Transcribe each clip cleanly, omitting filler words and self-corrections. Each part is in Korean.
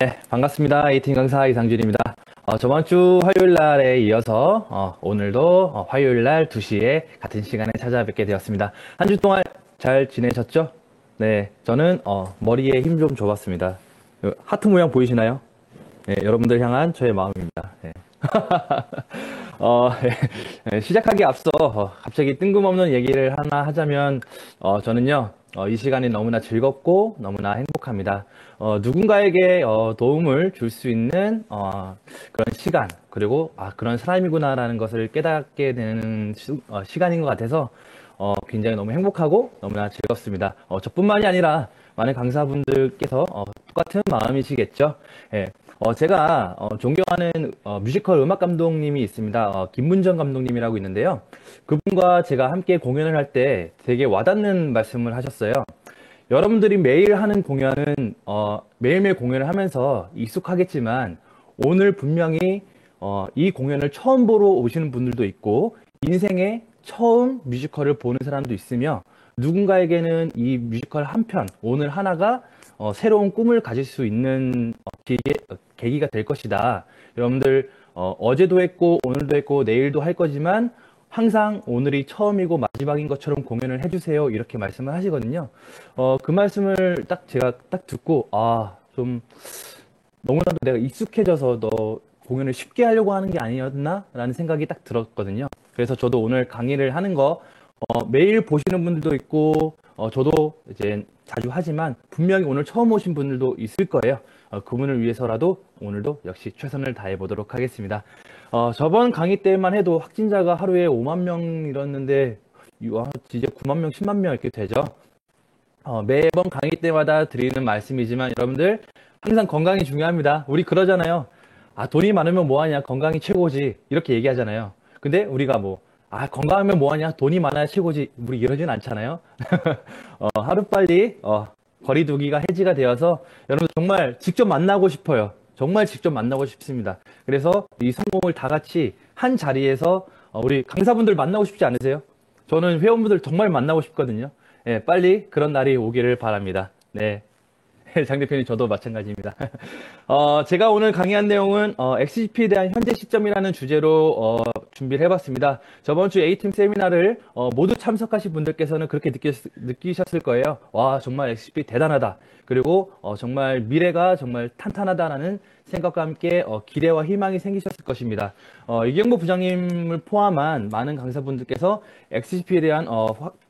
네, 반갑습니다. 에이팅 강사 이상준입니다. 저번 주 화요일 날에 이어서 오늘도 화요일 날 2시에 같은 시간에 찾아뵙게 되었습니다. 한 주 동안 잘 지내셨죠? 네, 저는 머리에 힘 좀 줘봤습니다. 하트 모양 보이시나요? 네, 여러분들 향한 저의 마음입니다. 네. 어, 시작하기 앞서 갑자기 뜬금없는 얘기를 하나 하자면 저는요 이 시간이 너무나 즐겁고 너무나 행복합니다. 누군가에게 도움을 줄 수 있는 그런 시간 그리고 그런 사람이구나라는 것을 깨닫게 되는 시간인 것 같아서 굉장히 너무 행복하고 너무나 즐겁습니다. 저뿐만이 아니라 많은 강사분들께서 똑같은 마음이시겠죠. 예. 제가 존경하는 뮤지컬 음악 감독님이 있습니다. 김문정 감독님이라고 있는데요. 그분과 제가 함께 공연을 할 때 되게 와닿는 말씀을 하셨어요. 여러분들이 매일 하는 공연은 매일매일 공연을 하면서 익숙하겠지만 오늘 분명히 이 공연을 처음 보러 오시는 분들도 있고 인생에 처음 뮤지컬을 보는 사람도 있으며 누군가에게는 이 뮤지컬 한 편, 오늘 하나가 새로운 꿈을 가질 수 있는 계기가 될 것이다. 여러분들 어제도 했고 오늘도 했고 내일도 할 거지만 항상 오늘이 처음이고 마지막인 것처럼 공연을 해주세요. 이렇게 말씀을 하시거든요. 그 말씀을 제가 딱 듣고 좀 너무나도 내가 익숙해져서 너 공연을 쉽게 하려고 하는 게 아니었나? 라는 생각이 딱 들었거든요. 그래서 저도 오늘 강의를 하는 거 매일 보시는 분들도 있고 저도 이제 자주 하지만 분명히 오늘 처음 오신 분들도 있을 거예요. 그분을 위해서라도 오늘도 역시 최선을 다해 보도록 하겠습니다. 저번 강의 때만 해도 확진자가 하루에 5만 명 이뤘는데 이제 9만 명, 10만 명 이렇게 되죠. 매번 강의 때마다 드리는 말씀이지만 여러분들 항상 건강이 중요합니다. 우리 그러잖아요. 돈이 많으면 뭐하냐, 건강이 최고지 이렇게 얘기하잖아요. 근데 우리가 건강하면 뭐하냐, 돈이 많아야 최고지 우리 이러진 않잖아요. 하루빨리 거리두기가 해지가 되어서 여러분 정말 직접 만나고 싶어요. 정말 직접 만나고 싶습니다. 그래서 이 성공을 다 같이 한 자리에서 우리 강사분들 만나고 싶지 않으세요? 저는 회원분들 정말 만나고 싶거든요. 예, 빨리 그런 날이 오기를 바랍니다. 네. 장 대표님 저도 마찬가지입니다. 제가 오늘 강의한 내용은 XGP에 대한 현재 시점이라는 주제로 준비를 해봤습니다. 저번 주 A팀 세미나를 모두 참석하신 분들께서는 그렇게 느끼셨을 거예요. 와, 정말 XGP 대단하다. 그리고 정말 미래가 정말 탄탄하다라는 생각과 함께 기대와 희망이 생기셨을 것입니다. 이경보 부장님을 포함한 많은 강사분들께서 XGP에 대한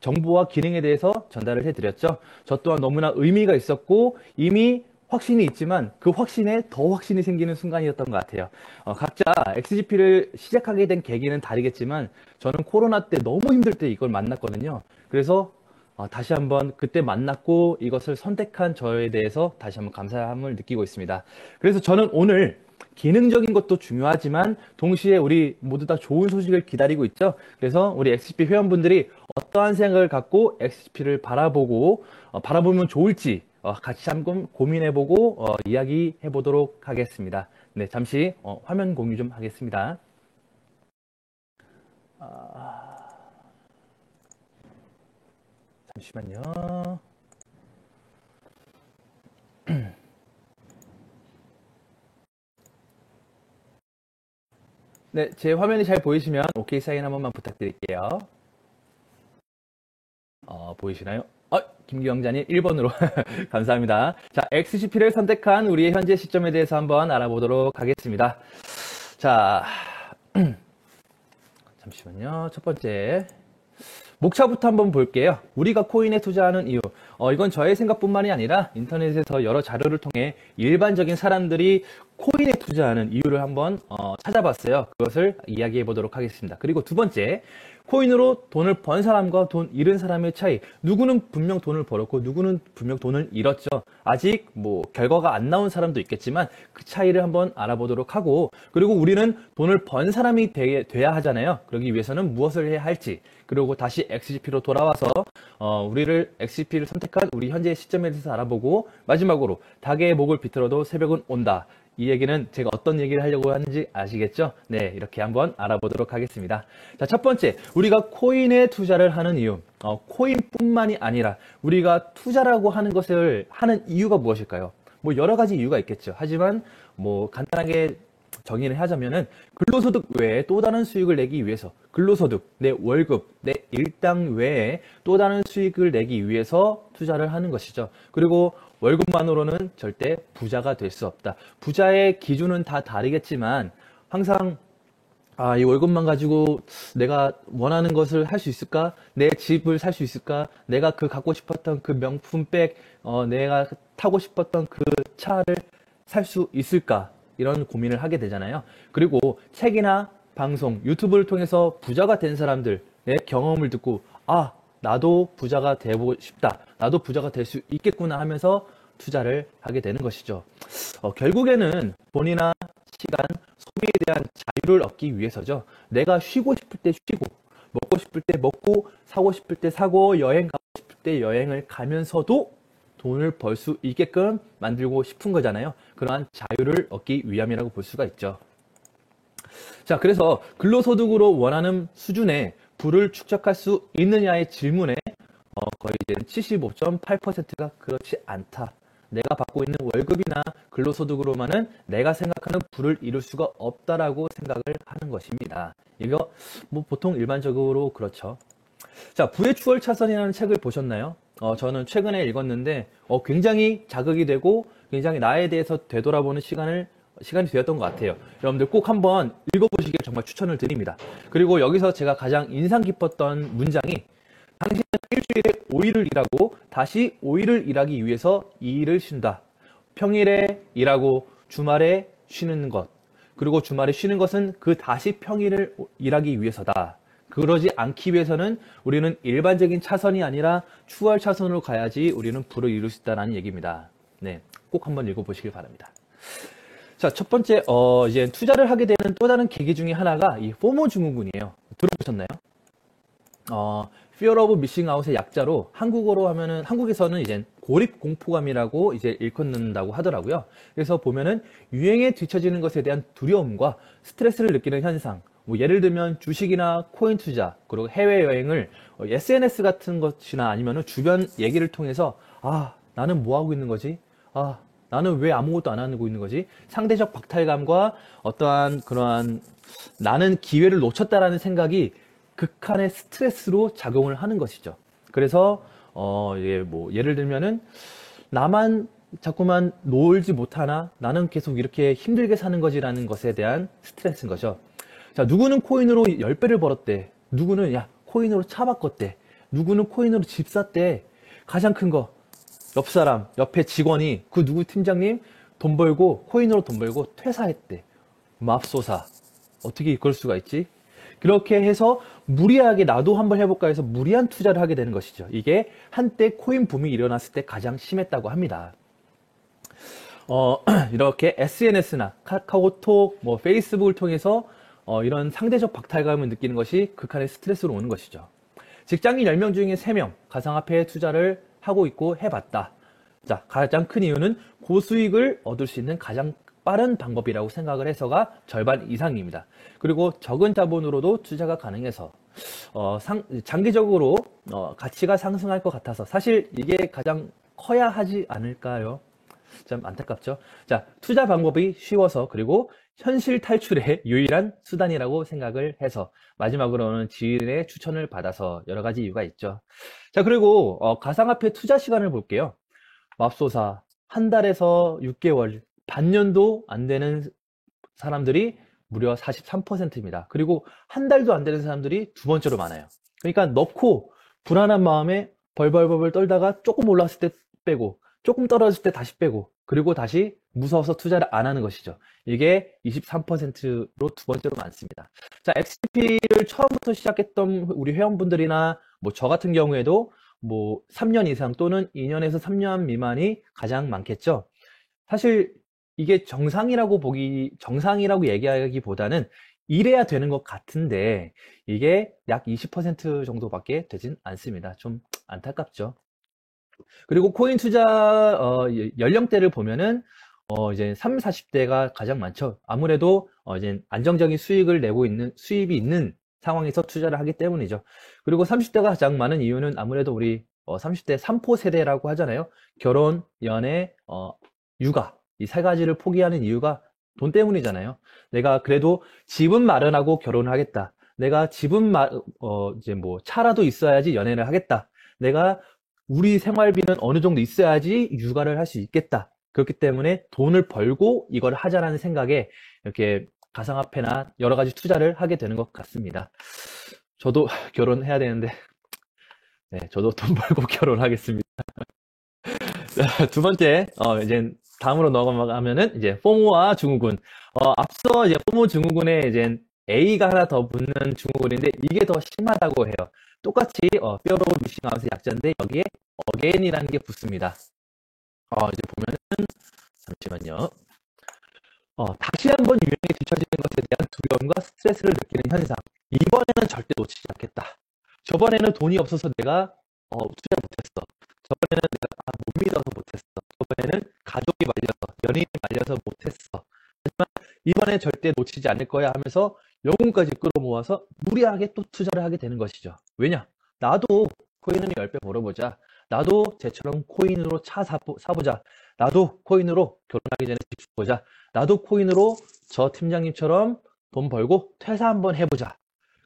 정보와 기능에 대해서 전달을 해드렸죠. 저 또한 너무나 의미가 있었고 이미 확신이 있지만 그 확신에 더 확신이 생기는 순간이었던 것 같아요. 각자 XGP를 시작하게 된 계기는 다르겠지만 저는 코로나 때 너무 힘들 때 이걸 만났거든요. 그래서 다시 한번 그때 만났고 이것을 선택한 저에 대해서 다시 한번 감사함을 느끼고 있습니다. 그래서 저는 오늘 기능적인 것도 중요하지만 동시에 우리 모두 다 좋은 소식을 기다리고 있죠. 그래서 우리 XGP 회원분들이 어떠한 생각을 갖고 XGP를 바라보면 좋을지 같이 한번 고민해보고 이야기해보도록 하겠습니다. 네, 잠시 화면 공유 좀 하겠습니다. 잠시만요. 네, 제 화면이 잘 보이시면 오케이 사인 한 번만 부탁드릴게요. 보이시나요? 김기영자님 1번으로 감사합니다. 자, XGP를 선택한 우리의 현재 시점에 대해서 한번 알아보도록 하겠습니다. 자, 잠시만요. 첫 번째 목차부터 한번 볼게요. 우리가 코인에 투자하는 이유. 이건 저의 생각뿐만이 아니라 인터넷에서 여러 자료를 통해 일반적인 사람들이 코인에 투자하는 이유를 한번 찾아봤어요. 그것을 이야기해 보도록 하겠습니다. 그리고 두 번째, 코인으로 돈을 번 사람과 돈 잃은 사람의 차이. 누구는 분명 돈을 벌었고 누구는 분명 돈을 잃었죠. 아직 결과가 안 나온 사람도 있겠지만 그 차이를 한번 알아보도록 하고, 그리고 우리는 돈을 번 사람이 돼야 하잖아요. 그러기 위해서는 무엇을 해야 할지, 그리고 다시 XGP로 돌아와서 우리를 XGP를 선택한 우리 현재 시점에 대해서 알아보고, 마지막으로 닭의 목을 비틀어도 새벽은 온다. 이 얘기는 제가 어떤 얘기를 하려고 하는지 아시겠죠? 네, 이렇게 한번 알아보도록 하겠습니다. 자, 첫 번째, 우리가 코인에 투자를 하는 이유. 코인뿐만이 아니라 우리가 투자라고 하는 것을 하는 이유가 무엇일까요? 뭐 여러 가지 이유가 있겠죠. 하지만 뭐 간단하게 정의를 하자면은 근로소득 외에 또 다른 수익을 내기 위해서, 근로소득, 내 월급, 내 일당 외에 또 다른 수익을 내기 위해서 투자를 하는 것이죠. 그리고 월급만으로는 절대 부자가 될 수 없다. 부자의 기준은 다 다르겠지만 항상 이 월급만 가지고 내가 원하는 것을 할 수 있을까? 내 집을 살 수 있을까? 내가 그 갖고 싶었던 그 명품백, 내가 타고 싶었던 그 차를 살 수 있을까? 이런 고민을 하게 되잖아요. 그리고 책이나 방송, 유튜브를 통해서 부자가 된 사람들의 경험을 듣고, 나도 부자가 되고 싶다. 나도 부자가 될 수 있겠구나 하면서 투자를 하게 되는 것이죠. 결국에는 돈이나 시간, 소비에 대한 자유를 얻기 위해서죠. 내가 쉬고 싶을 때 쉬고, 먹고 싶을 때 먹고, 사고 싶을 때 사고, 여행 가고 싶을 때 여행을 가면서도 돈을 벌 수 있게끔 만들고 싶은 거잖아요. 그러한 자유를 얻기 위함이라고 볼 수가 있죠. 자, 그래서 근로소득으로 원하는 수준의 부를 축적할 수 있느냐의 질문에 거의 이제 75.8%가 그렇지 않다. 내가 받고 있는 월급이나 근로소득으로만은 내가 생각하는 부를 이룰 수가 없다라고 생각을 하는 것입니다. 이거 뭐 보통 일반적으로 그렇죠. 자, 부의 추월 차선이라는 책을 보셨나요? 저는 최근에 읽었는데 굉장히 자극이 되고 굉장히 나에 대해서 되돌아보는 시간이 되었던 것 같아요. 여러분들 꼭 한번 읽어보시길 정말 추천을 드립니다. 그리고 여기서 제가 가장 인상 깊었던 문장이 당신은 일주일에 5일을 일하고 다시 5일을 일하기 위해서 2일을 쉰다. 평일에 일하고 주말에 쉬는 것. 그리고 주말에 쉬는 것은 그 다시 평일을 일하기 위해서다. 그러지 않기 위해서는 우리는 일반적인 차선이 아니라 추월 차선으로 가야지 우리는 부를 이룰 수 있다는 얘기입니다. 네, 꼭 한번 읽어보시길 바랍니다. 자, 첫 번째, 이제 투자를 하게 되는 또 다른 계기 중에 하나가 이 포모 증후군이에요. 들어보셨나요? Fear of Missing Out의 약자로 한국어로 하면은 한국에서는 이제 고립 공포감이라고 이제 일컫는다고 하더라고요. 그래서 보면은 유행에 뒤처지는 것에 대한 두려움과 스트레스를 느끼는 현상. 뭐 예를 들면 주식이나 코인 투자, 그리고 해외 여행을 SNS 같은 것이나 아니면은 주변 얘기를 통해서 나는 뭐 하고 있는 거지? 나는 왜 아무것도 안 하고 있는 거지? 상대적 박탈감과 어떠한 그러한 나는 기회를 놓쳤다라는 생각이 극한의 스트레스로 작용을 하는 것이죠. 그래서 예를 들면은 나만 자꾸만 놀지 못하나? 나는 계속 이렇게 힘들게 사는 거지라는 것에 대한 스트레스인 거죠. 자, 누구는 코인으로 10배를 벌었대. 누구는 코인으로 차 바꿨대. 누구는 코인으로 집 샀대. 가장 큰 거, 옆 사람, 옆에 직원이 그 누구 팀장님 돈 벌고 코인으로 돈 벌고 퇴사했대. 맙소사. 어떻게 그럴 수가 있지? 그렇게 해서 무리하게 나도 한번 해볼까 해서 무리한 투자를 하게 되는 것이죠. 이게 한때 코인 붐이 일어났을 때 가장 심했다고 합니다. 이렇게 SNS나 카카오톡, 페이스북을 통해서 이런 상대적 박탈감을 느끼는 것이 극한의 스트레스로 오는 것이죠. 직장인 10명 중에 3명 가상화폐에 투자를 하고 있고 해봤다. 자, 가장 큰 이유는 고수익을 얻을 수 있는 가장 빠른 방법이라고 생각을 해서가 절반 이상입니다. 그리고 적은 자본으로도 투자가 가능해서 장기적으로 가치가 상승할 것 같아서 사실 이게 가장 커야 하지 않을까요? 좀 안타깝죠. 자, 투자 방법이 쉬워서 그리고 현실 탈출의 유일한 수단이라고 생각을 해서 마지막으로는 지인의 추천을 받아서 여러 가지 이유가 있죠. 자, 그리고 가상화폐 투자 시간을 볼게요. 맙소사 한 달에서 6개월, 반년도 안 되는 사람들이 무려 43%입니다. 그리고 한 달도 안 되는 사람들이 두 번째로 많아요. 그러니까 넣고 불안한 마음에 벌벌벌 떨다가 조금 올랐을 때 빼고 조금 떨어졌을 때 다시 빼고 그리고 다시 무서워서 투자를 안 하는 것이죠. 이게 23%로 두 번째로 많습니다. 자, XRP를 처음부터 시작했던 우리 회원분들이나 저 같은 경우에도 3년 이상 또는 2년에서 3년 미만이 가장 많겠죠. 사실 이게 정상이라고 얘기하기보다는 이래야 되는 것 같은데 이게 약 20% 정도밖에 되진 않습니다. 좀 안타깝죠. 그리고 코인 투자 연령대를 보면은 이제 30, 40대가 가장 많죠. 아무래도 이제 안정적인 수익을 내고 있는 수입이 있는 상황에서 투자를 하기 때문이죠. 그리고 30대가 가장 많은 이유는 아무래도 우리 30대 3포 세대라고 하잖아요. 결혼, 연애, 육아, 이 세 가지를 포기하는 이유가 돈 때문이잖아요. 내가 그래도 집은 마련하고 결혼을 하겠다. 내가 이제 뭐 차라도 있어야지 연애를 하겠다. 내가 우리 생활비는 어느 정도 있어야지 육아를 할 수 있겠다. 그렇기 때문에 돈을 벌고 이걸 하자라는 생각에 이렇게 가상화폐나 여러 가지 투자를 하게 되는 것 같습니다. 저도 결혼해야 되는데, 네, 저도 돈 벌고 결혼하겠습니다. 두 번째, 이제 다음으로 넘어가면은 이제 포모와 증후군. 앞서 이제 포모 증후군에 이제 A가 하나 더 붙는 증후군인데 이게 더 심하다고 해요. 똑같이 fear of missing out의 약자인데 여기에 again이라는 게 붙습니다. 이제 보면은 잠시만요. 다시 한번 유행에 뒤처지는 것에 대한 두려움과 스트레스를 느끼는 현상. 이번에는 절대 놓치지 않겠다. 저번에는 돈이 없어서 내가 투자 못했어. 저번에는 내가 못 믿어서 못했어. 저번에는 가족이 말려서, 연인이 말려서 못했어. 하지만 이번에 절대 놓치지 않을 거야 하면서 영혼까지 끌어모아서 무리하게 또 투자를 하게 되는 것이죠. 왜냐? 나도 코인으로 10배 벌어보자. 나도 쟤처럼 코인으로 차 사보자. 나도 코인으로 결혼하기 전에 집 사보자. 나도 코인으로 저 팀장님처럼 돈 벌고 퇴사 한번 해보자.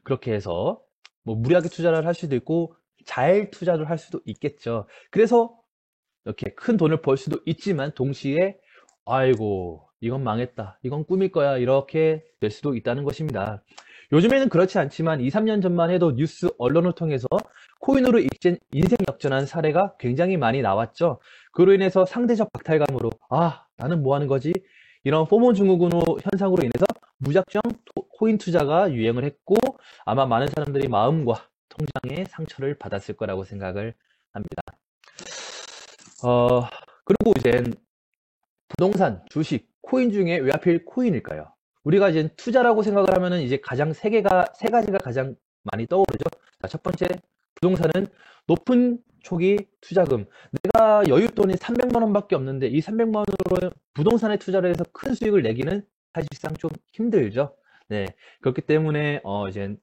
그렇게 해서 뭐 무리하게 투자를 할 수도 있고 잘 투자를 할 수도 있겠죠. 그래서 이렇게 큰 돈을 벌 수도 있지만 동시에 아이고 이건 망했다. 이건 꿈일 거야. 이렇게 될 수도 있다는 것입니다. 요즘에는 그렇지 않지만 2, 3년 전만 해도 뉴스 언론을 통해서 코인으로 인생 역전한 사례가 굉장히 많이 나왔죠. 그로 인해서 상대적 박탈감으로 나는 뭐 하는 거지? 이런 포모 증후군 현상으로 인해서 무작정 코인 투자가 유행을 했고 아마 많은 사람들이 마음과 통장에 상처를 받았을 거라고 생각을 합니다. 그리고 이제 부동산, 주식, 코인 중에 왜 하필 코인일까요? 우리가 이제 투자라고 생각을 하면은 이제 가장 세 가지가 가장 많이 떠오르죠. 자, 첫 번째, 부동산은 높은 초기 투자금. 내가 여윳돈이 300만 원밖에 없는데 이 300만 원으로 부동산에 투자를 해서 큰 수익을 내기는 사실상 좀 힘들죠. 네. 그렇기 때문에 이제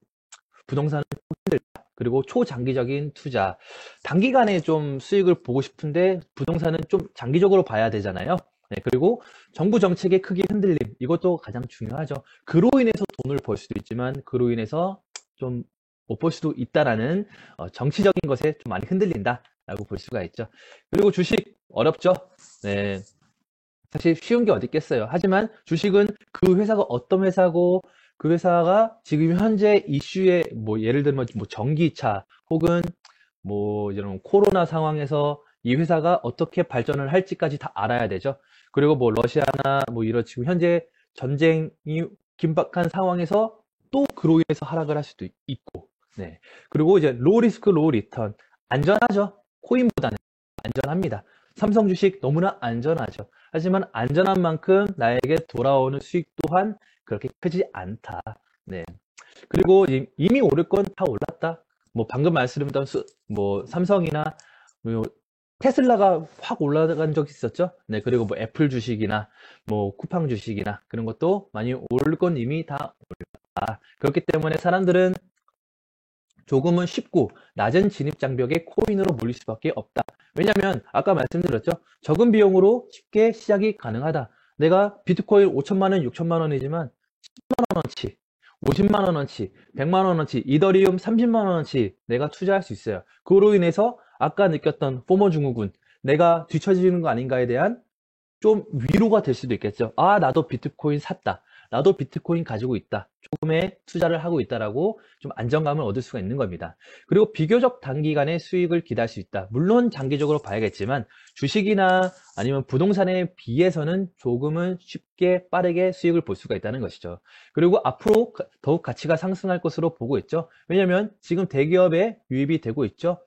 부동산은 힘들다. 그리고 초장기적인 투자. 단기간에 좀 수익을 보고 싶은데 부동산은 좀 장기적으로 봐야 되잖아요. 네, 그리고 정부 정책의 크기 흔들림. 이것도 가장 중요하죠. 그로 인해서 돈을 벌 수도 있지만 그로 인해서 좀 못 벌 수도 있다라는 정치적인 것에 좀 많이 흔들린다라고 볼 수가 있죠. 그리고 주식 어렵죠. 네. 사실 쉬운 게 어디 있겠어요. 하지만 주식은 그 회사가 어떤 회사고 그 회사가 지금 현재 이슈에 뭐 예를 들면 뭐 전기차 혹은 뭐 이런 코로나 상황에서 이 회사가 어떻게 발전을 할지까지 다 알아야 되죠. 그리고 뭐 러시아나 뭐 이런 지금 현재 전쟁이 긴박한 상황에서 또 그로 인해서 하락을 할 수도 있고, 네. 그리고 이제 로우 리스크 로우 리턴 안전하죠. 코인보다는 안전합니다. 삼성 주식 너무나 안전하죠. 하지만 안전한 만큼 나에게 돌아오는 수익 또한 그렇게 크지 않다. 네. 그리고 이미 오를 건 다 올랐다. 뭐 방금 말씀드렸던 뭐 삼성이나 뭐 테슬라가 확 올라간 적이 있었죠. 네. 그리고 뭐 애플 주식이나 뭐 쿠팡 주식이나 그런 것도 많이 오를 건 이미 다 올랐다. 그렇기 때문에 사람들은 조금은 쉽고 낮은 진입 장벽에 코인으로 몰릴 수밖에 없다. 왜냐하면 아까 말씀드렸죠. 적은 비용으로 쉽게 시작이 가능하다. 내가 비트코인 5천만 원, 6천만 원이지만 10만 원어치, 50만 원어치, 100만 원어치, 이더리움 30만 원어치 내가 투자할 수 있어요. 그로 인해서 아까 느꼈던 포모 증후군, 내가 뒤처지는 거 아닌가에 대한 좀 위로가 될 수도 있겠죠. 나도 비트코인 샀다. 나도 비트코인 가지고 있다. 조금의 투자를 하고 있다라고 좀 안정감을 얻을 수가 있는 겁니다. 그리고 비교적 단기간에 수익을 기대할 수 있다. 물론 장기적으로 봐야겠지만 주식이나 아니면 부동산에 비해서는 조금은 쉽게 빠르게 수익을 볼 수가 있다는 것이죠. 그리고 앞으로 더욱 가치가 상승할 것으로 보고 있죠. 왜냐하면 지금 대기업에 유입이 되고 있죠.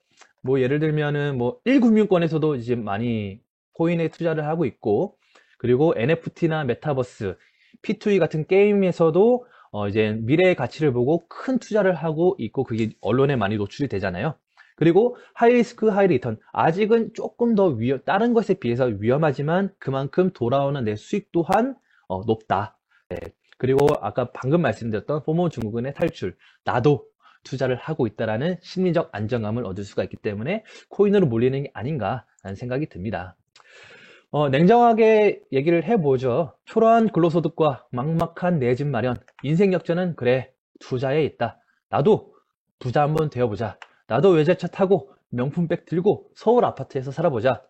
뭐 예를 들면은 뭐 1금융권에서도 이제 많이 코인에 투자를 하고 있고, 그리고 NFT나 메타버스, P2E 같은 게임에서도 이제 미래의 가치를 보고 큰 투자를 하고 있고 그게 언론에 많이 노출이 되잖아요. 그리고 하이리스크 하이리턴, 아직은 조금 더 다른 것에 비해서 위험하지만 그만큼 돌아오는 내 수익 또한 높다. 네. 그리고 아까 방금 말씀드렸던 포모 증후군의 탈출, 나도 투자를 하고 있다라는 심리적 안정감을 얻을 수가 있기 때문에 코인으로 몰리는 게 아닌가라는 생각이 듭니다. 냉정하게 얘기를 해보죠. 초라한 근로소득과 막막한 내 집 마련, 인생 역전은 그래, 투자에 있다. 나도 부자 한번 되어보자. 나도 외제차 타고 명품백 들고 서울 아파트에서 살아보자.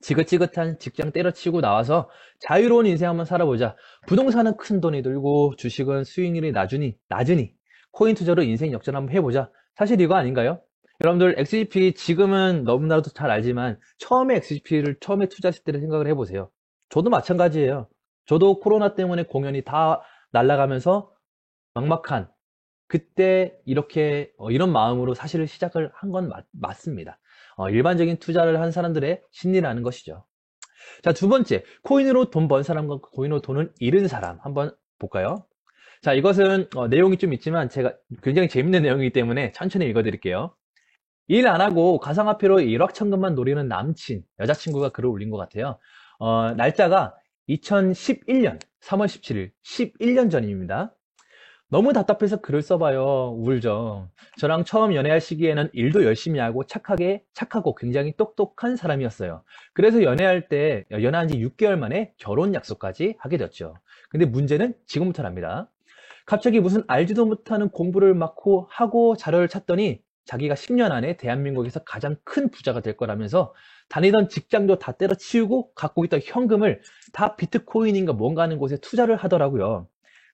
지긋지긋한 직장 때려치고 나와서 자유로운 인생 한번 살아보자. 부동산은 큰 돈이 들고 주식은 수익률이 낮으니 코인 투자로 인생 역전 한번 해보자. 사실 이거 아닌가요? 여러분들 XGP 지금은 너무나도 잘 알지만 처음에 XGP를 처음에 투자했을 때를 생각을 해보세요. 저도 마찬가지예요. 저도 코로나 때문에 공연이 다 날아가면서 막막한 그때 이렇게 이런 마음으로 사실 시작을 한 건 맞습니다. 일반적인 투자를 한 사람들의 심리라는 것이죠. 자, 두 번째, 코인으로 돈 번 사람과 코인으로 돈을 잃은 사람 한번 볼까요? 자, 이것은 내용이 좀 있지만 제가 굉장히 재밌는 내용이기 때문에 천천히 읽어드릴게요. 일 안 하고 가상화폐로 일확천금만 노리는 남친, 여자친구가 글을 올린 것 같아요. 날짜가 2011년 3월 17일, 11년 전입니다. 너무 답답해서 글을 써봐요. 울죠. 저랑 처음 연애할 시기에는 일도 열심히 하고 착하고 굉장히 똑똑한 사람이었어요. 그래서 연애한 지 6개월 만에 결혼 약속까지 하게 됐죠. 근데 문제는 지금부터랍니다. 갑자기 무슨 알지도 못하는 공부를 막고 하고 자료를 찾더니 자기가 10년 안에 대한민국에서 가장 큰 부자가 될 거라면서 다니던 직장도 다 때려치우고 갖고 있던 현금을 다 비트코인인가 뭔가 하는 곳에 투자를 하더라고요.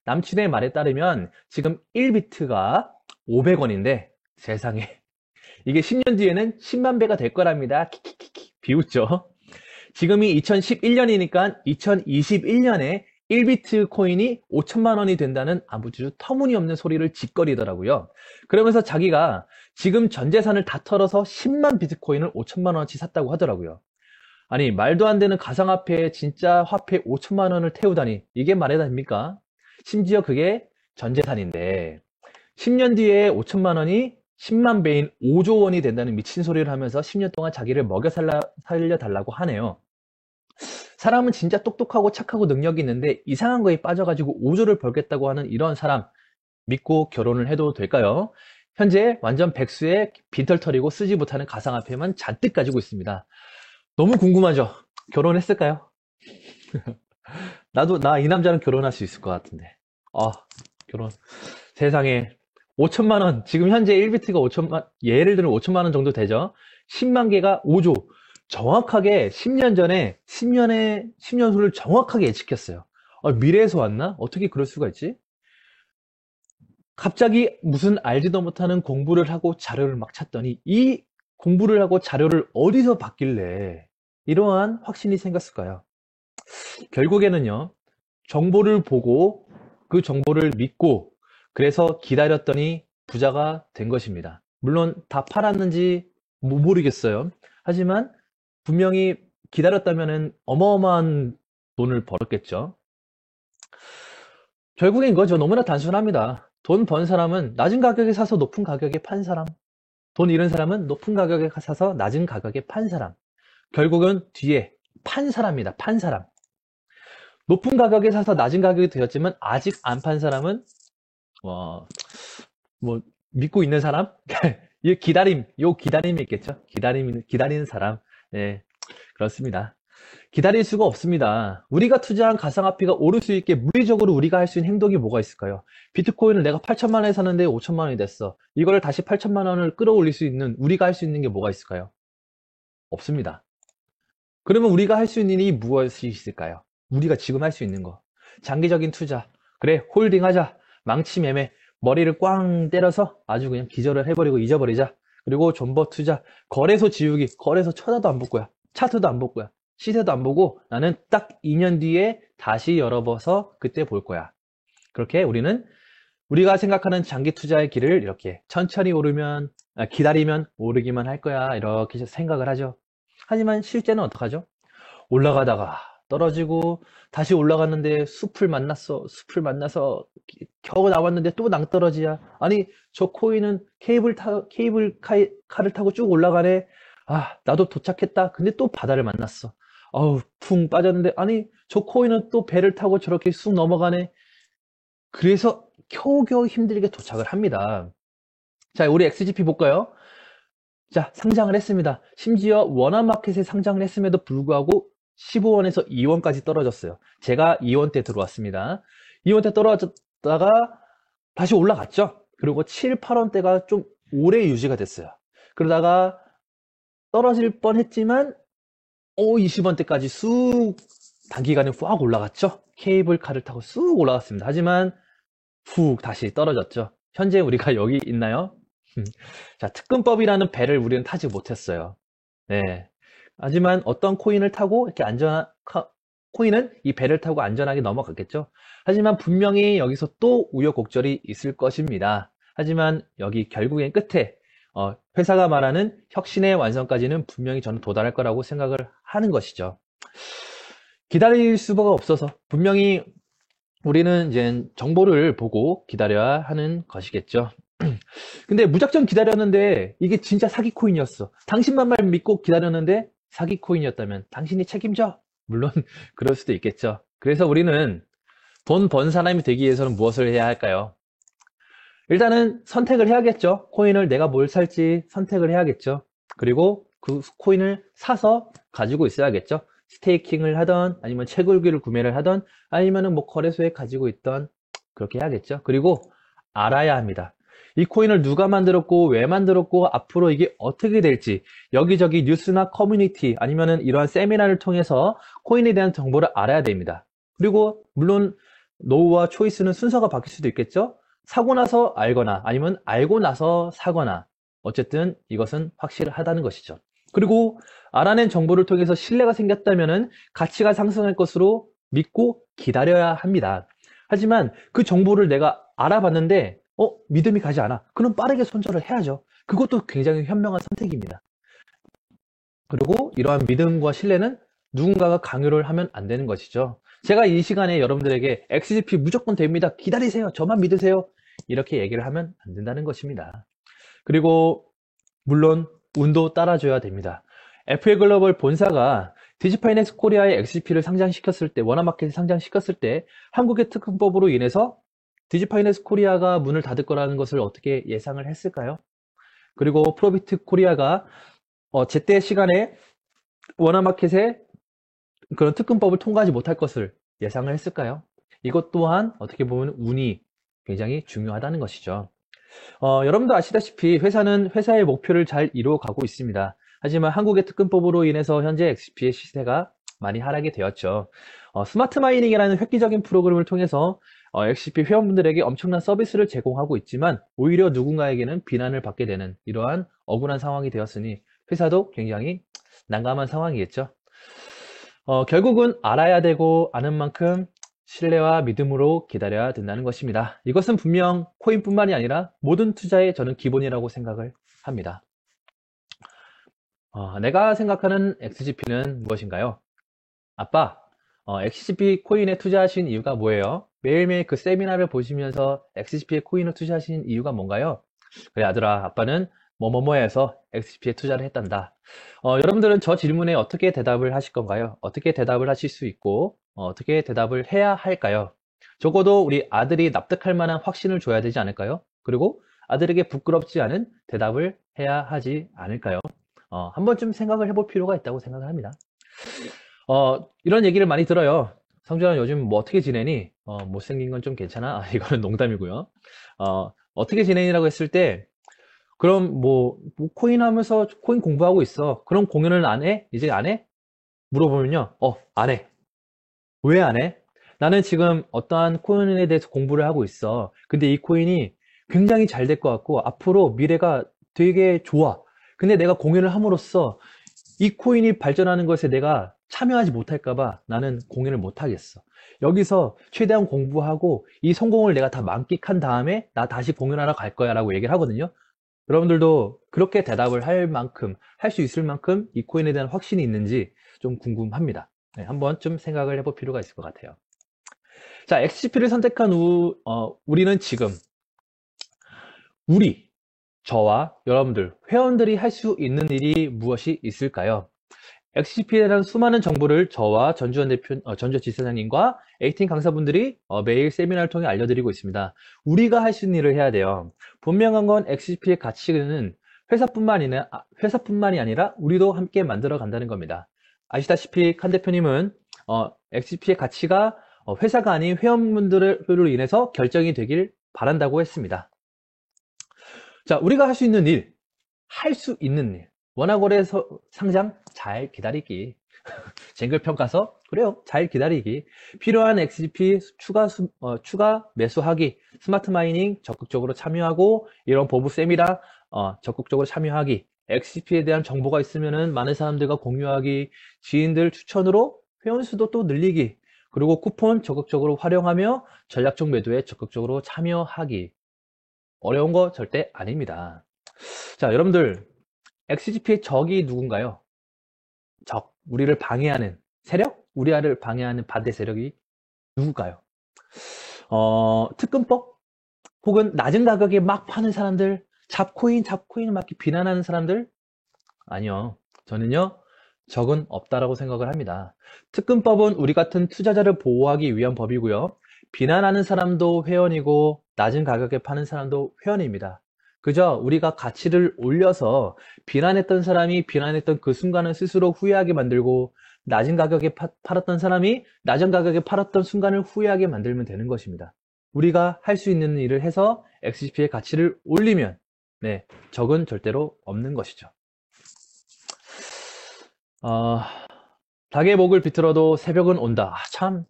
남친의 말에 따르면 지금 1비트가 500원인데 세상에 이게 10년 뒤에는 10만 배가 될 거랍니다. 키키키키 비웃죠. 지금이 2011년이니까 2021년에 1비트 코인이 5천만 원이 된다는 아주 터무니없는 소리를 짓거리더라고요. 그러면서 자기가 지금 전 재산을 다 털어서 10만 비트코인을 5천만 원어치 샀다고 하더라고요. 아니 말도 안 되는 가상화폐에 진짜 화폐 5천만 원을 태우다니 이게 말이 됩니까? 심지어 그게 전 재산인데 10년 뒤에 5천만 원이 10만 배인 5조 원이 된다는 미친 소리를 하면서 10년 동안 자기를 먹여 살려달라고 하네요. 사람은 진짜 똑똑하고 착하고 능력이 있는데 이상한 거에 빠져가지고 5조를 벌겠다고 하는 이런 사람 믿고 결혼을 해도 될까요? 현재 완전 백수의 빈털터리고 쓰지 못하는 가상화폐만 잔뜩 가지고 있습니다. 너무 궁금하죠? 결혼했을까요? 나 이 남자는 결혼할 수 있을 것 같은데. 결혼. 세상에. 5천만 원. 지금 현재 1비트가 예를 들면 5천만 원 정도 되죠? 10만 개가 5조. 정확하게 10년 전에 10년 후를 정확하게 예측했어요. 미래에서 왔나? 어떻게 그럴 수가 있지? 갑자기 무슨 알지도 못하는 공부를 하고 자료를 막 찾더니 이 공부를 하고 자료를 어디서 봤길래 이러한 확신이 생겼을까요? 결국에는요, 정보를 보고 그 정보를 믿고 그래서 기다렸더니 부자가 된 것입니다. 물론 다 팔았는지 모르겠어요. 하지만 분명히 기다렸다면 어마어마한 돈을 벌었겠죠. 결국엔 이거죠. 너무나 단순합니다. 돈 번 사람은 낮은 가격에 사서 높은 가격에 판 사람, 돈 잃은 사람은 높은 가격에 사서 낮은 가격에 판 사람. 결국은 뒤에 판 사람이다. 판 사람. 높은 가격에 사서 낮은 가격이 되었지만 아직 안 판 사람은 뭐 믿고 있는 사람? 이 기다림이 있겠죠. 기다리는 사람. 네, 그렇습니다. 기다릴 수가 없습니다. 우리가 투자한 가상화폐가 오를 수 있게 물리적으로 우리가 할 수 있는 행동이 뭐가 있을까요? 비트코인을 내가 8천만 원에 샀는데 5천만 원이 됐어. 이거를 다시 8천만 원을 끌어올릴 수 있는 우리가 할 수 있는 게 뭐가 있을까요? 없습니다. 그러면 우리가 할 수 있는 일이 무엇이 있을까요? 우리가 지금 할 수 있는 거. 장기적인 투자. 그래, 홀딩 하자. 망치 매매. 머리를 꽝 때려서 아주 그냥 기절을 해버리고 잊어버리자. 그리고 존버 투자. 거래소 지우기. 거래소 쳐다도 안 볼 거야. 차트도 안 볼 거야. 시세도 안 보고 나는 딱 2년 뒤에 다시 열어봐서 그때 볼 거야. 그렇게 우리가 생각하는 장기 투자의 길을 이렇게 천천히 기다리면 오르기만 할 거야. 이렇게 생각을 하죠. 하지만 실제는 어떡하죠? 올라가다가 떨어지고 다시 올라갔는데 숲을 만나서 겨우 나왔는데 또 낭떠러지야. 아니 저 코인은 케이블카를 타고 쭉 올라가네. 나도 도착했다. 근데 또 바다를 만났어. 풍 빠졌는데 아니 저 코인은 또 배를 타고 저렇게 쑥 넘어가네. 그래서 겨우겨우 힘들게 도착을 합니다. 자, 우리 XGP 볼까요? 자, 상장을 했습니다. 심지어 원화마켓에 상장을 했음에도 불구하고 15원에서 2원까지 떨어졌어요. 제가 2원대 들어왔습니다. 2원대 떨어졌다가 다시 올라갔죠. 그리고 7, 8원대가 좀 오래 유지가 됐어요. 그러다가 떨어질 뻔했지만 20원대까지 쑥 단기간에 확 올라갔죠. 케이블카를 타고 쑥 올라갔습니다. 하지만 훅 다시 떨어졌죠. 현재 우리가 여기 있나요? 자, 특근법이라는 배를 우리는 타지 못했어요. 네. 하지만 어떤 코인을 타고 이렇게 코인은 이 배를 타고 안전하게 넘어갔겠죠. 하지만 분명히 여기서 또 우여곡절이 있을 것입니다. 하지만 여기 결국엔 끝에 회사가 말하는 혁신의 완성까지는 분명히 저는 도달할 거라고 생각을 하는 것이죠. 기다릴 수가 없어서 분명히 우리는 이제 정보를 보고 기다려야 하는 것이겠죠. 근데 무작정 기다렸는데 이게 진짜 사기 코인이었어. 당신만 말 믿고 기다렸는데 사기 코인이었다면 당신이 책임져? 물론 그럴 수도 있겠죠. 그래서 우리는 돈 번 사람이 되기 위해서는 무엇을 해야 할까요? 일단은 선택을 해야겠죠. 코인을 내가 뭘 살지 선택을 해야겠죠. 그리고 그 코인을 사서 가지고 있어야겠죠. 스테이킹을 하던 아니면 채굴기를 구매를 하던 아니면은 뭐 거래소에 가지고 있던 그렇게 해야겠죠. 그리고 알아야 합니다. 이 코인을 누가 만들었고 왜 만들었고 앞으로 이게 어떻게 될지 여기저기 뉴스나 커뮤니티 아니면은 이러한 세미나를 통해서 코인에 대한 정보를 알아야 됩니다. 그리고 물론 노우와 초이스는 순서가 바뀔 수도 있겠죠. 사고 나서 알거나 아니면 알고 나서 사거나 어쨌든 이것은 확실하다는 것이죠. 그리고 알아낸 정보를 통해서 신뢰가 생겼다면 가치가 상승할 것으로 믿고 기다려야 합니다. 하지만 그 정보를 내가 알아봤는데 믿음이 가지 않아. 그럼 빠르게 손절을 해야죠. 그것도 굉장히 현명한 선택입니다. 그리고 이러한 믿음과 신뢰는 누군가가 강요를 하면 안 되는 것이죠. 제가 이 시간에 여러분들에게 XGP 무조건 됩니다. 기다리세요. 저만 믿으세요. 이렇게 얘기를 하면 안 된다는 것입니다. 그리고 물론 운도 따라줘야 됩니다. FA글로벌 본사가 디지파이낸스 코리아의 XGP를 상장시켰을 때, 워너마켓에 상장시켰을 때 한국의 특근법으로 인해서 디지파이낸스 코리아가 문을 닫을 거라는 것을 어떻게 예상을 했을까요? 그리고 프로비트 코리아가 제때 시간에 워너마켓에 그런 특근법을 통과하지 못할 것을 예상을 했을까요? 이것 또한 어떻게 보면 운이 굉장히 중요하다는 것이죠. 여러분도 아시다시피 회사는 회사의 목표를 잘 이루어가고 있습니다. 하지만 한국의 특근법으로 인해서 현재 XGP의 시세가 많이 하락이 되었죠. 스마트 마이닝이라는 획기적인 프로그램을 통해서 XGP 회원분들에게 엄청난 서비스를 제공하고 있지만 오히려 누군가에게는 비난을 받게 되는 이러한 억울한 상황이 되었으니 회사도 굉장히 난감한 상황이겠죠. 결국은 알아야 되고 아는 만큼 신뢰와 믿음으로 기다려야 된다는 것입니다. 이것은 분명 코인뿐만이 아니라 모든 투자의 저는 기본이라고 생각을 합니다. 내가 생각하는 XGP는 무엇인가요? 아빠, XGP 코인에 투자하신 이유가 뭐예요? 매일매일 그 세미나를 보시면서 XGP에 코인을 투자하신 이유가 뭔가요? 그래 아들아, 아빠는 뭐뭐뭐해서 XGP에 투자를 했단다. 여러분들은 저 질문에 어떻게 대답을 하실 건가요? 어떻게 대답을 하실 수 있고 어떻게 대답을 해야 할까요? 적어도 우리 아들이 납득할 만한 확신을 줘야 되지 않을까요? 그리고 아들에게 부끄럽지 않은 대답을 해야 하지 않을까요? 한 번쯤 생각을 해볼 필요가 있다고 생각을 합니다. 이런 얘기를 많이 들어요. 성준아 요즘 뭐 어떻게 지내니? 못생긴 건 좀 괜찮아? 이거는 농담이고요. 어떻게 지내니라고 했을 때 그럼 뭐 코인 하면서 코인 공부하고 있어. 그럼 공연을 안 해? 이제 안 해? 물어보면요. 안 해. 왜 안 해? 나는 지금 어떠한 코인에 대해서 공부를 하고 있어. 근데 이 코인이 굉장히 잘 될 것 같고 앞으로 미래가 되게 좋아. 근데 내가 공연을 함으로써 이 코인이 발전하는 것에 내가 참여하지 못할까봐 나는 공연을 못하겠어. 여기서 최대한 공부하고 이 성공을 내가 다 만끽한 다음에 나 다시 공연하러 갈 거야 라고 얘기를 하거든요. 여러분들도 그렇게 대답을 할 만큼, 할 수 있을 만큼 이 코인에 대한 확신이 있는지 좀 궁금합니다. 네, 한번 좀 생각을 해볼 필요가 있을 것 같아요. 자, XGP를 선택한 우리는 지금 저와 여러분들, 회원들이 할 수 있는 일이 무엇이 있을까요? XGP에 대한 수많은 정보를 저와 전주현 지사장님과 에이틴 강사분들이 매일 세미나를 통해 알려드리고 있습니다. 우리가 할 수 있는 일을 해야 돼요. 분명한 건 XGP의 가치는 회사뿐만이 아니라 우리도 함께 만들어 간다는 겁니다. 아시다시피 칸 대표님은 XGP의 가치가 회사가 아닌 회원분들로 인해서 결정이 되길 바란다고 했습니다. 자, 우리가 할 수 있는 일, 할 수 있는 일. 원화거래소 상장 잘 기다리기. 쟁글평가서 그래요. 잘 기다리기. 필요한 XGP 추가 매수하기. 스마트 마이닝 적극적으로 참여하고 이런 보부 세미나 적극적으로 참여하기. XGP에 대한 정보가 있으면은 많은 사람들과 공유하기. 지인들 추천으로 회원 수도 또 늘리기. 그리고 쿠폰 적극적으로 활용하며 전략적 매도에 적극적으로 참여하기. 어려운 거 절대 아닙니다. 자, 여러분들 XGP의 적이 누군가요? 적, 우리를 방해하는 세력? 우리를 방해하는 반대 세력이 누굴까요? 특근법? 혹은 낮은 가격에 막 파는 사람들? 잡코인을 막 비난하는 사람들? 아니요. 저는요, 적은 없다라고 생각을 합니다. 특근법은 우리 같은 투자자를 보호하기 위한 법이고요. 비난하는 사람도 회원이고, 낮은 가격에 파는 사람도 회원입니다. 그저 우리가 가치를 올려서 비난했던 사람이 비난했던 그 순간을 스스로 후회하게 만들고, 낮은 가격에 팔았던 사람이 낮은 가격에 팔았던 순간을 후회하게 만들면 되는 것입니다. 우리가 할 수 있는 일을 해서 XGP의 가치를 올리면, 네, 적은 절대로 없는 것이죠. 닭의 목을 비틀어도 새벽은 온다. 참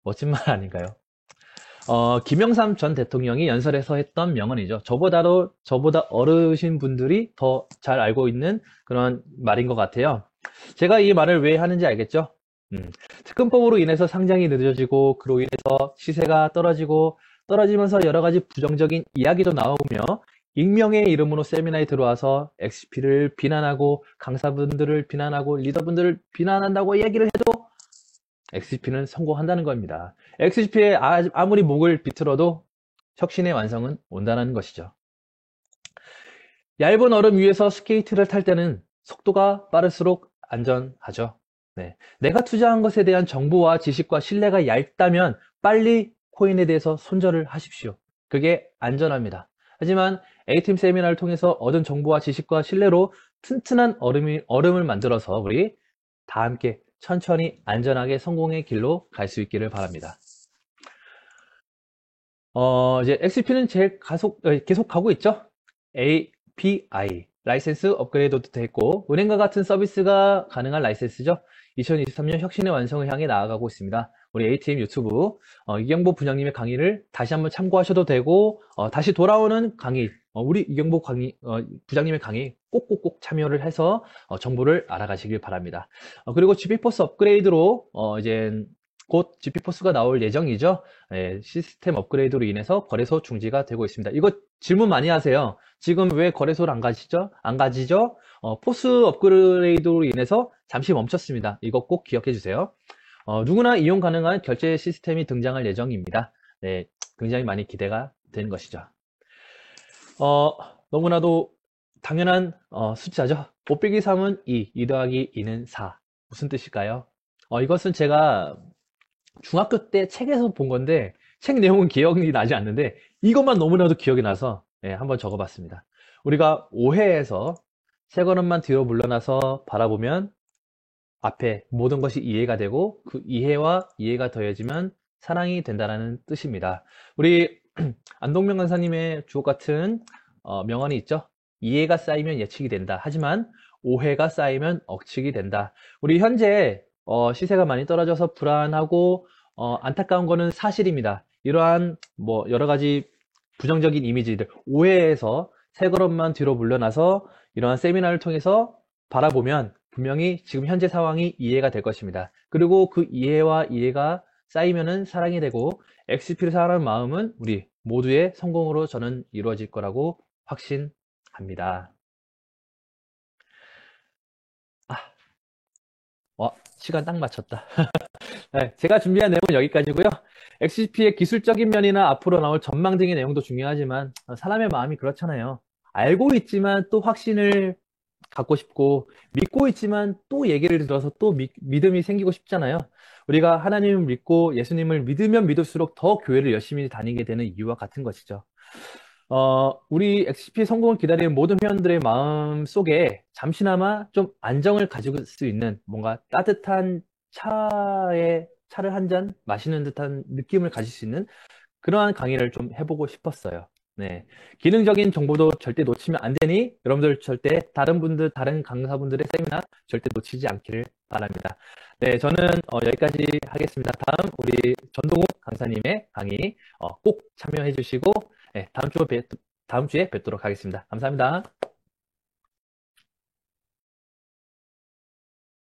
멋진 말 아닌가요? 김영삼 전 대통령이 연설에서 했던 명언이죠. 저보다 어르신 분들이 더 잘 알고 있는 그런 말인 것 같아요. 제가 이 말을 왜 하는지 알겠죠? 특근법으로 인해서 상장이 늦어지고 그로 인해서 시세가 떨어지면서 여러 가지 부정적인 이야기도 나오며 익명의 이름으로 세미나에 들어와서 XGP를 비난하고 강사분들을 비난하고 리더분들을 비난한다고 얘기를 해도 XGP는 성공한다는 겁니다. XGP에 아무리 목을 비틀어도 혁신의 완성은 온다는 것이죠. 얇은 얼음 위에서 스케이트를 탈 때는 속도가 빠를수록 안전하죠. 네. 내가 투자한 것에 대한 정보와 지식과 신뢰가 얇다면 빨리 코인에 대해서 손절을 하십시오. 그게 안전합니다. 하지만 A팀 세미나를 통해서 얻은 정보와 지식과 신뢰로 튼튼한 얼음을 만들어서 우리 다 함께 천천히 안전하게 성공의 길로 갈 수 있기를 바랍니다. 이제 XGP는 계속 가고 있죠. API, 라이센스 업그레이드도 됐고, 은행과 같은 서비스가 가능한 라이센스죠. 2023년 혁신의 완성을 향해 나아가고 있습니다. 우리 A팀 유튜브, 이경보 부장님의 강의를 다시 한번 참고하셔도 되고, 다시 돌아오는 강의, 우리 이경보 부장님의 강의 꼭꼭꼭 참여를 해서 정보를 알아가시길 바랍니다. 그리고 GP포스 업그레이드로 이제 곧 GP포스가 나올 예정이죠. 예, 시스템 업그레이드로 인해서 거래소 중지가 되고 있습니다. 이거 질문 많이 하세요. 지금 왜 거래소를 안 가지죠? 포스 업그레이드로 인해서 잠시 멈췄습니다. 이거 꼭 기억해 주세요. 누구나 이용 가능한 결제 시스템이 등장할 예정입니다. 네, 굉장히 많이 기대가 되는 것이죠. 너무나도 당연한 숫자죠. 5 빼기 3은 2, 2 더하기 2는 4. 무슨 뜻일까요? 이것은 제가 중학교 때 책에서 본 건데 책 내용은 기억이 나지 않는데 이것만 너무나도 기억이 나서 한번 적어봤습니다. 우리가 5회에서 세 걸음만 뒤로 물러나서 바라보면 앞에 모든 것이 이해가 되고 그 이해와 이해가 더해지면 사랑이 된다는 뜻입니다. 우리 안동명 강사님의 주옥 같은 명언이 있죠. 이해가 쌓이면 예측이 된다. 하지만 오해가 쌓이면 억측이 된다. 우리 현재 시세가 많이 떨어져서 불안하고 안타까운 거는 사실입니다. 이러한 여러 가지 부정적인 이미지들, 오해에서 세 걸음만 뒤로 물러나서 이러한 세미나를 통해서 바라보면 분명히 지금 현재 상황이 이해가 될 것입니다. 그리고 그 이해와 이해가 쌓이면은 사랑이 되고 XGP를 사랑하는 마음은 우리 모두의 성공으로 저는 이루어질 거라고 확신합니다. 시간 딱 맞췄다. 네, 제가 준비한 내용은 여기까지고요. XGP의 기술적인 면이나 앞으로 나올 전망 등의 내용도 중요하지만 사람의 마음이 그렇잖아요. 알고 있지만 또 확신을 갖고 싶고 믿고 있지만 또 얘기를 들어서 또 믿음이 생기고 싶잖아요. 우리가 하나님을 믿고 예수님을 믿으면 믿을수록 더 교회를 열심히 다니게 되는 이유와 같은 것이죠. 우리 XCP 성공을 기다리는 모든 회원들의 마음 속에 잠시나마 좀 안정을 가지고 수 있는 뭔가 따뜻한 차를 한 잔 마시는 듯한 느낌을 가질 수 있는 그러한 강의를 좀 해보고 싶었어요. 네. 기능적인 정보도 절대 놓치면 안 되니 여러분들 절대 다른 강사분들의 세미나 절대 놓치지 않기를 바랍니다. 네, 저는 여기까지 하겠습니다. 다음 우리 전동욱 강사님의 강의 꼭 참여해 주시고 네, 다음 주에 뵙도록 하겠습니다. 감사합니다.